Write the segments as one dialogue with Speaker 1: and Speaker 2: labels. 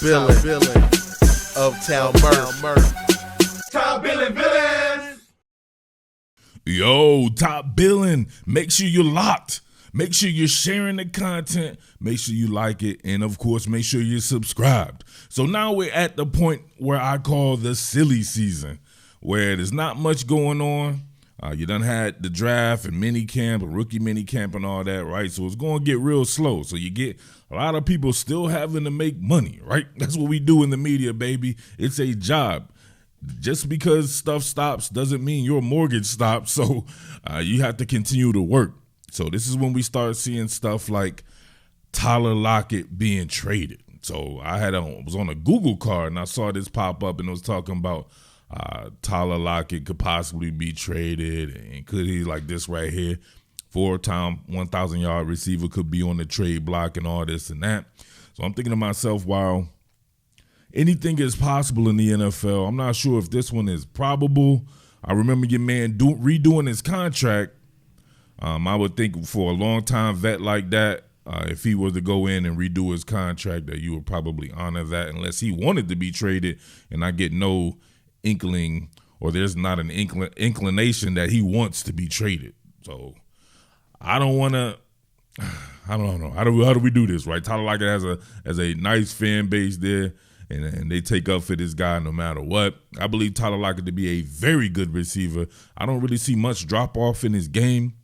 Speaker 1: Billin of Town Murph.
Speaker 2: Top Billin villains.
Speaker 3: Yo, Top Billin. Make sure you're locked. Make sure you're sharing the content. Make sure you like it. And, of course, make sure you're subscribed. So now we're at the point where I call the silly season, where there's not much going on. You done had the draft and mini camp, rookie mini camp and all that, right? So it's going to get real slow. So you get a lot of people still having to make money, right? That's what we do in the media, baby. It's a job. Just because stuff stops doesn't mean your mortgage stops. So you have to continue to work. So this is when we start seeing stuff like Tyler Lockett being traded. So I was on a Google card and I saw this pop up and it was talking about Tyler Lockett could possibly be traded, and could he, like this right here, 4-time 1,000-yard receiver could be on the trade block and all this and that. So I'm thinking to myself, wow, anything is possible in the NFL. I'm not sure if this one is probable. I remember your man redoing his contract. I would think for a long-time vet like that, if he was to go in and redo his contract, that you would probably honor that unless he wanted to be traded, and I get no inkling, or there's not an inclination that he wants to be traded. So I don't want to. I don't know. How do we do this, right? Tyler Lockett has a nice fan base there, and they take up for this guy no matter what. I believe Tyler Lockett to be a very good receiver. I don't really see much drop off in his game.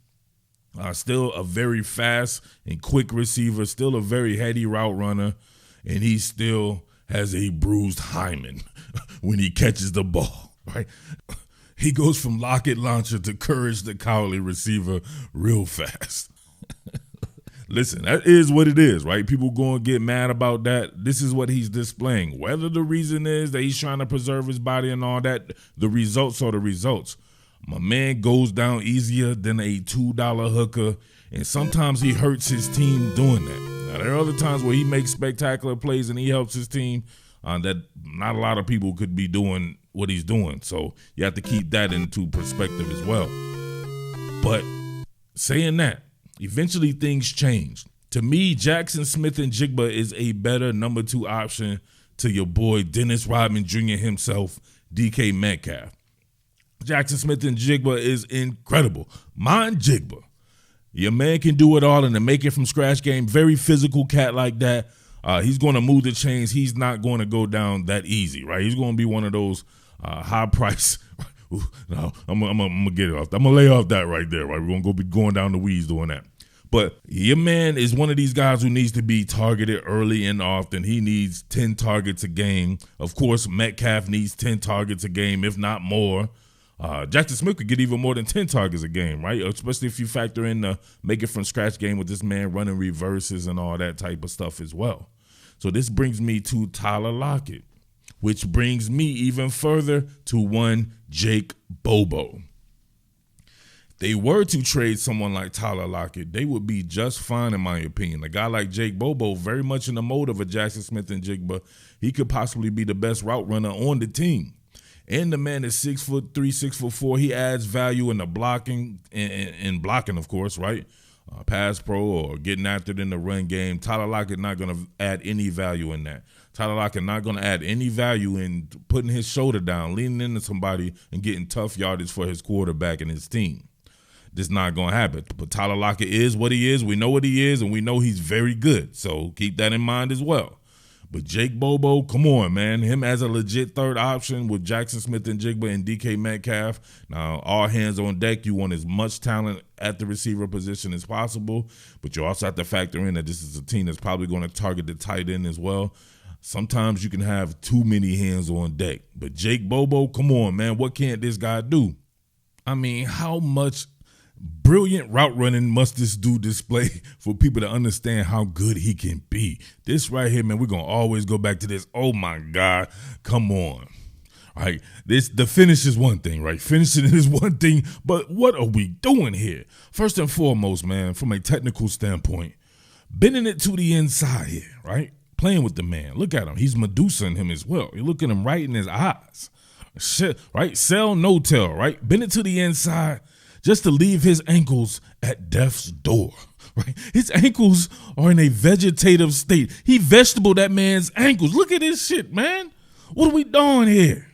Speaker 3: Still a very fast and quick receiver. Still a very heady route runner, and he still has a bruised hymen when he catches the ball, right? He goes from Lockett launcher to Courage the Cowardly receiver real fast. Listen, that is what it is, right? People going to get mad about that. This is what he's displaying. Whether the reason is that he's trying to preserve his body and all that, the results are the results. My man goes down easier than a $2 hooker, and sometimes he hurts his team doing that. Now, there are other times where he makes spectacular plays and he helps his team that not a lot of people could be doing what he's doing. So you have to keep that into perspective as well. But saying that, eventually things change. To me, Jaxon Smith-Njigba is a better number 2 option to your boy Dennis Rodman Jr. himself, DK Metcalf. Jaxon Smith-Njigba is incredible. Mind Jigba. Your man can do it all in the make it from scratch game. Very physical cat like that. He's going to move the chains. He's not going to go down that easy, right? He's going to be one of those high price. No, I'm gonna get it off. I'm gonna lay off that right there, right? We're gonna be going down the weeds doing that. But your man is one of these guys who needs to be targeted early and often. He needs 10 targets a game. Of course, Metcalf needs 10 targets a game, if not more. Jaxon Smith could get even more than 10 targets a game, right? Especially if you factor in the make it from scratch game with this man running reverses and all that type of stuff as well. So this brings me to Tyler Lockett, which brings me even further to one Jake Bobo. If they were to trade someone like Tyler Lockett, they would be just fine in my opinion. A guy like Jake Bobo, very much in the mode of a Jaxon Smith-Njigba, he could possibly be the best route runner on the team. And the man is 6'3", 6'4". He adds value in the blocking, in blocking, of course, right? Pass pro or getting after it in the run game. Tyler Lockett not going to add any value in that. Tyler Lockett not going to add any value in putting his shoulder down, leaning into somebody, and getting tough yardage for his quarterback and his team. This is not going to happen. But Tyler Lockett is what he is. We know what he is, and we know he's very good. So keep that in mind as well. But Jake Bobo, come on, man. Him as a legit third option with Jaxon Smith-Njigba and DK Metcalf. Now, all hands on deck. You want as much talent at the receiver position as possible. But you also have to factor in that this is a team that's probably going to target the tight end as well. Sometimes you can have too many hands on deck. But Jake Bobo, come on, man. What can't this guy do? I mean, how much brilliant route running must this dude display for people to understand how good he can be? This right here, man, we're going to always go back to this. Oh, my God. Come on. All right. The finish is one thing, right? Finishing is one thing. But what are we doing here? First and foremost, man, from a technical standpoint, bending it to the inside here, right? Playing with the man. Look at him. He's Medusa in him as well. You look at him right in his eyes. Shit, right? Sell, no tell, right? Bend it to the inside just to leave his ankles at death's door, right? His ankles are in a vegetative state. He vegetable that man's ankles. Look at this shit, man. What are we doing here?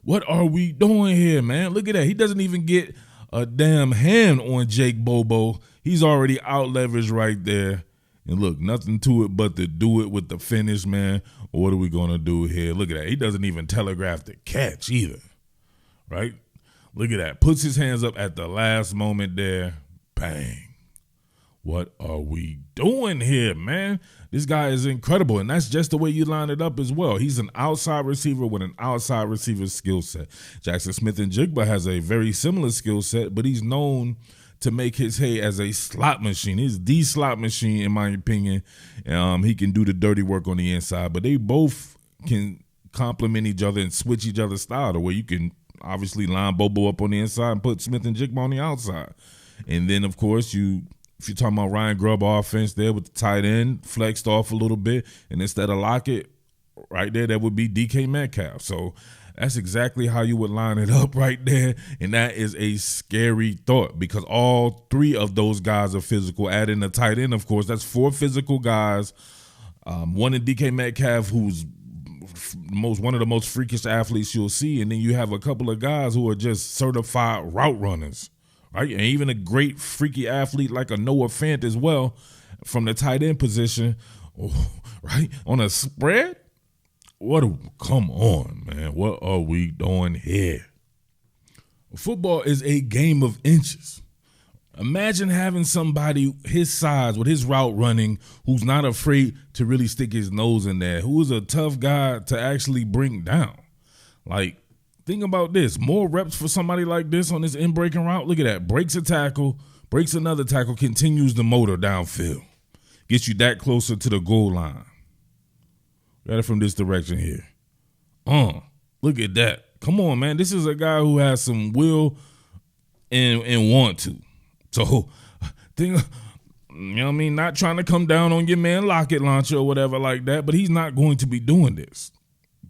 Speaker 3: What are we doing here, man? Look at that. He doesn't even get a damn hand on Jake Bobo. He's already out leveraged right there. And look, nothing to it but to do it with the finish, man. What are we going to do here? Look at that. He doesn't even telegraph the catch either, right? Look at that. Puts his hands up at the last moment there. Bang. What are we doing here, man? This guy is incredible, and that's just the way you line it up as well. He's an outside receiver with an outside receiver skill set. Jaxon Smith-Njigba has a very similar skill set, but he's known to make his hay as a slot machine. He's the slot machine, in my opinion. He can do the dirty work on the inside, but they both can complement each other and switch each other's style the way you can obviously line Bobo up on the inside and put Smith-Njigba on the outside. And then, of course, if you're talking about Ryan Grubb offense there with the tight end, flexed off a little bit, and instead of Lockett, right there, that would be DK Metcalf. So that's exactly how you would line it up right there, and that is a scary thought because all three of those guys are physical. Add in the tight end, of course. That's four physical guys. One in DK Metcalf, who's one of the most freakish athletes you'll see, and then you have a couple of guys who are just certified route runners, right? And even a great freaky athlete like a Noah Fant as well from the tight end position, right? On a spread. Come on, man. What are we doing here? Football is a game of inches. Imagine having somebody his size with his route running who's not afraid to really stick his nose in there, who is a tough guy to actually bring down. Like, think about this. More reps for somebody like this on this in-breaking route. Look at that. Breaks a tackle, breaks another tackle, continues the motor downfield. Gets you that closer to the goal line. Got it from this direction here. Look at that. Come on, man. This is a guy who has some will and want to. So, you know what I mean? Not trying to come down on your man Lockett launcher or whatever like that, but he's not going to be doing this.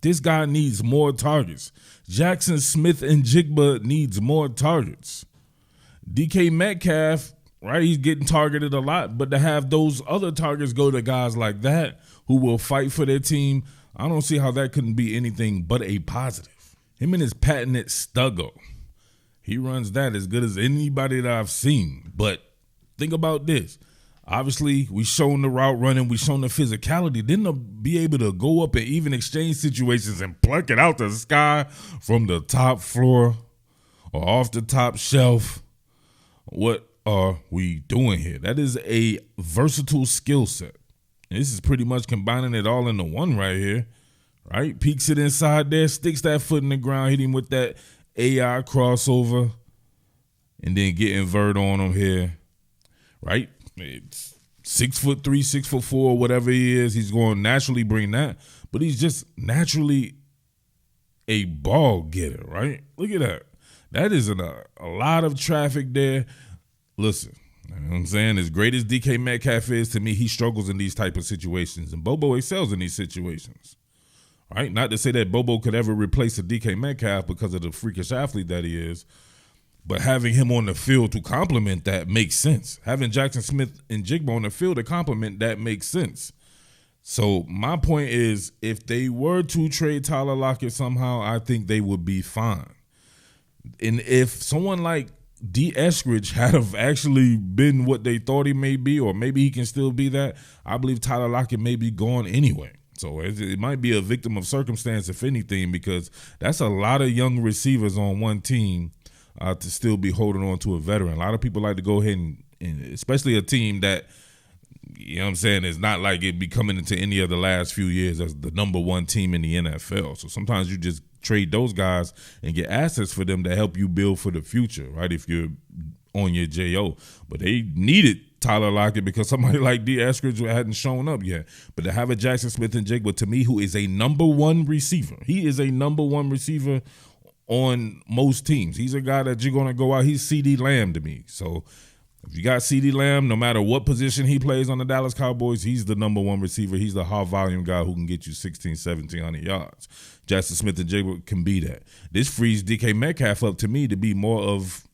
Speaker 3: This guy needs more targets. Jaxon Smith-Njigba needs more targets. DK Metcalf, right, he's getting targeted a lot, but to have those other targets go to guys like that who will fight for their team, I don't see how that couldn't be anything but a positive. Him and his patented stuggo. He runs that as good as anybody that I've seen. But think about this. Obviously, we shown the route running, we shown the physicality. Then to be able to go up and even exchange situations and pluck it out the sky from the top floor or off the top shelf. What are we doing here? That is a versatile skill set. This is pretty much combining it all into one right here, right? Peeks it inside there, sticks that foot in the ground, hit him with that AI crossover, and then get invert on him here, right? It's 6'3", 6'4", whatever he is. He's going to naturally bring that, but he's just naturally a ball getter, right? Look at that. That is a lot of traffic there. Listen. You know what I'm saying? As great as DK Metcalf is, to me, he struggles in these type of situations. And Bobo excels in these situations. Right? Not to say that Bobo could ever replace a DK Metcalf because of the freakish athlete that he is. But having him on the field to complement that makes sense. Having Jaxon Smith-Njigba on the field to complement that makes sense. So my point is, if they were to trade Tyler Lockett somehow, I think they would be fine. And if someone like D. Eskridge had have actually been what they thought he may be, or maybe he can still be that, I believe Tyler Lockett may be gone anyway. So it might be a victim of circumstance, if anything, because that's a lot of young receivers on one team to still be holding on to a veteran. A lot of people like to go ahead and especially a team that, you know what I'm saying, is not like it be coming into any of the last few years as the number one team in the NFL. So sometimes you just trade those guys and get assets for them to help you build for the future, right, if you're on your JO. But they needed Tyler Lockett because somebody like D. Eskridge hadn't shown up yet. But to have a Jaxon Smith-Njigba, to me, who is a number one receiver. He is a number one receiver on most teams. He's a guy that you're going to go out. He's CD Lamb to me. So if you got CD Lamb, no matter what position he plays on the Dallas Cowboys, he's the number one receiver. He's the high-volume guy who can get you 1,700 yards. Jaxon Smith-Njigba can be that. This frees DK Metcalf up to me to be more of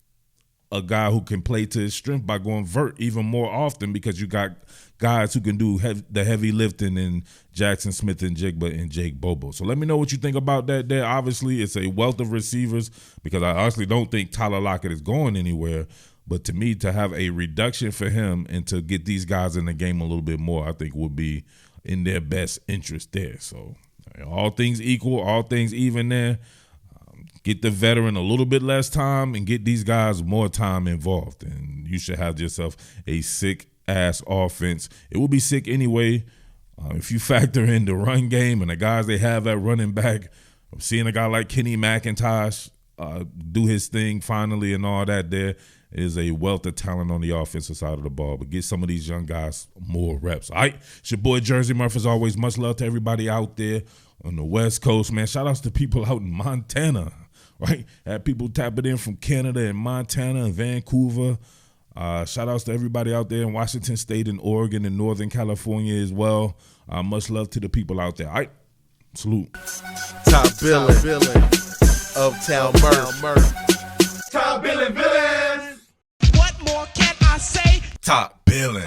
Speaker 3: a guy who can play to his strength by going vert even more often, because you got guys who can do the heavy lifting in Jaxon Smith-Njigba and Jake Bobo. So let me know what you think about that there. Obviously, it's a wealth of receivers, because I honestly don't think Tyler Lockett is going anywhere. But to me, to have a reduction for him and to get these guys in the game a little bit more, I think would be in their best interest there. So all things equal, all things even there. Get the veteran a little bit less time and get these guys more time involved. And you should have yourself a sick-ass offense. It will be sick anyway. If you factor in the run game and the guys they have at running back, I'm seeing a guy like Kenny McIntosh do his thing finally and all that there. Is a wealth of talent on the offensive side of the ball. But get some of these young guys more reps. All right, it's your boy Jersey Murph as always. Much love to everybody out there on the West Coast, man. Shout outs to people out in Montana, right? Had people tapping in from Canada and Montana and Vancouver. Shout outs to everybody out there in Washington State and Oregon and Northern California as well. Much love to the people out there. All right, salute.
Speaker 1: Top Billin of Town Murph.
Speaker 2: Top Billin.
Speaker 4: What more can I say?
Speaker 3: Top Billin.